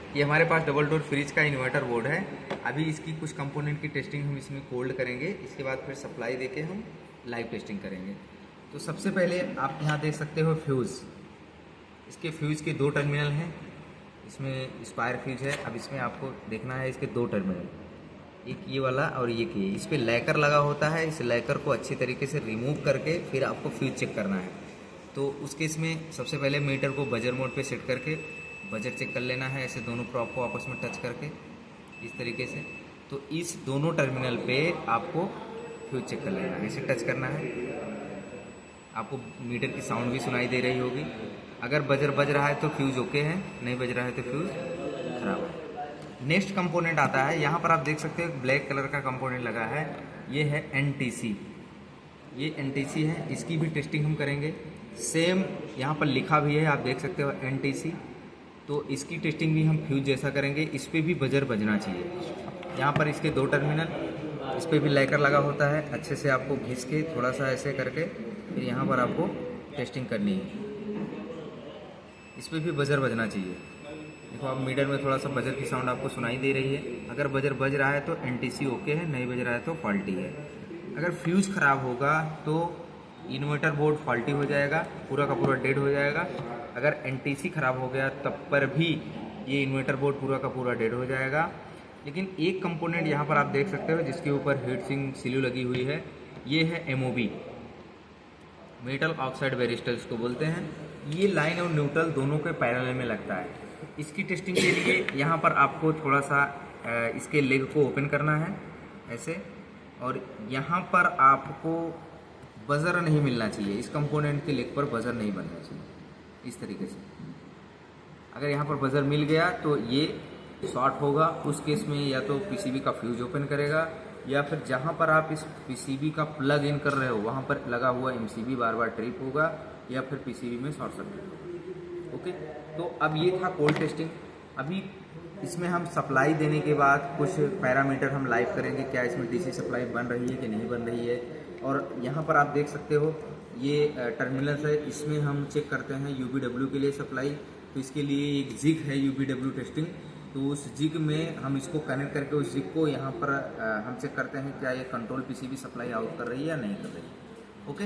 ये हमारे पास double door fridge का इन्वर्टर बोर्ड है। अभी इसकी कुछ कंपोनेंट की टेस्टिंग हम इसमें कोल्ड करेंगे, इसके बाद फिर सप्लाई देके हम लाइव टेस्टिंग करेंगे। तो सबसे पहले आप यहाँ देख सकते हो फ्यूज़। इसके फ्यूज़ के 2 टर्मिनल हैं, इसमें स्पायर फ्यूज है। अब इसमें आपको देखना है इसके 2 टर्मिनल, एक ये वाला और एक ये। इस पर लैकर लगा होता है, इस लैकर को अच्छी तरीके से रिमूव करके फिर आपको फ्यूज चेक करना है। तो उस केस में सबसे पहले मीटर को बजर मोड पे सेट करके बजर चेक कर लेना है, ऐसे दोनों प्रॉप को आपस में टच करके इस तरीके से। तो इस दोनों टर्मिनल पे आपको फ्यूज चेक कर लेना है, ऐसे टच करना है। आपको मीटर की साउंड भी सुनाई दे रही होगी। अगर बजर बज रहा है तो फ्यूज़ ओके है, नहीं बज रहा है तो फ्यूज़ खराब है। नेक्स्ट कंपोनेंट आता है, यहाँ पर आप देख सकते हो ब्लैक कलर का कंपोनेंट लगा है, ये है NTC। ये NTC है, इसकी भी टेस्टिंग हम करेंगे। सेम यहाँ पर लिखा भी है, आप देख सकते हो NTC। तो इसकी टेस्टिंग भी हम फ्यूज जैसा करेंगे, इस पर भी बजर बजना चाहिए। यहाँ पर इसके 2 टर्मिनल, इस पर भी लैकर लगा होता है। अच्छे से आपको घिस के थोड़ा सा ऐसे करके फिर यहाँ पर आपको टेस्टिंग करनी है। इस पर भी बजर बजना चाहिए। देखो आप मीटर में थोड़ा सा बजर की साउंड आपको सुनाई दे रही है। अगर बजर बज रहा है तो NTC ओके है, नहीं बज रहा है तो फॉल्टी है। अगर फ्यूज़ ख़राब होगा तो इन्वर्टर बोर्ड फॉल्टी हो जाएगा, पूरा का पूरा डेड हो जाएगा। अगर NTC ख़राब हो गया तब पर भी ये इन्वर्टर बोर्ड पूरा का पूरा डेड हो जाएगा। लेकिन एक कंपोनेंट यहाँ पर आप देख सकते हो जिसके ऊपर हीट सिंक सीलू लगी हुई है, ये है MOB, मेटल ऑक्साइड बैरिस्टर इसको बोलते हैं। ये लाइन और न्यूट्रल दोनों के पैरेलल में लगता है। इसकी टेस्टिंग के लिए यहाँ पर आपको थोड़ा सा इसके लेग को ओपन करना है ऐसे, और यहाँ पर आपको बजर नहीं मिलना चाहिए। इस कंपोनेंट के लेग पर बजर नहीं बनना चाहिए इस तरीके से। अगर यहाँ पर बजर मिल गया तो ये शॉर्ट होगा। उस केस में या तो PCB का फ्यूज ओपन करेगा, या फिर जहाँ पर आप इस PCB का प्लग इन कर रहे हो वहाँ पर लगा हुआ MCB बार बार ट्रिप होगा, या फिर PCB में शॉर्ट सर्किट होगा। ओके, तो अब ये था कोल्ड टेस्टिंग। अभी इसमें हम सप्लाई देने के बाद कुछ पैरामीटर हम लाइव करेंगे, क्या इसमें DC सप्लाई बन रही है कि नहीं बन रही है। और यहाँ पर आप देख सकते हो ये टर्मिनल्स है, इसमें हम चेक करते हैं UVW के लिए सप्लाई। तो इसके लिए एक जिग है UVW टेस्टिंग। तो उस जिग में हम इसको कनेक्ट करके उस जिग को यहाँ पर हम चेक करते हैं क्या ये कंट्रोल PCB सप्लाई आउट कर रही है या नहीं कर रही है। ओके।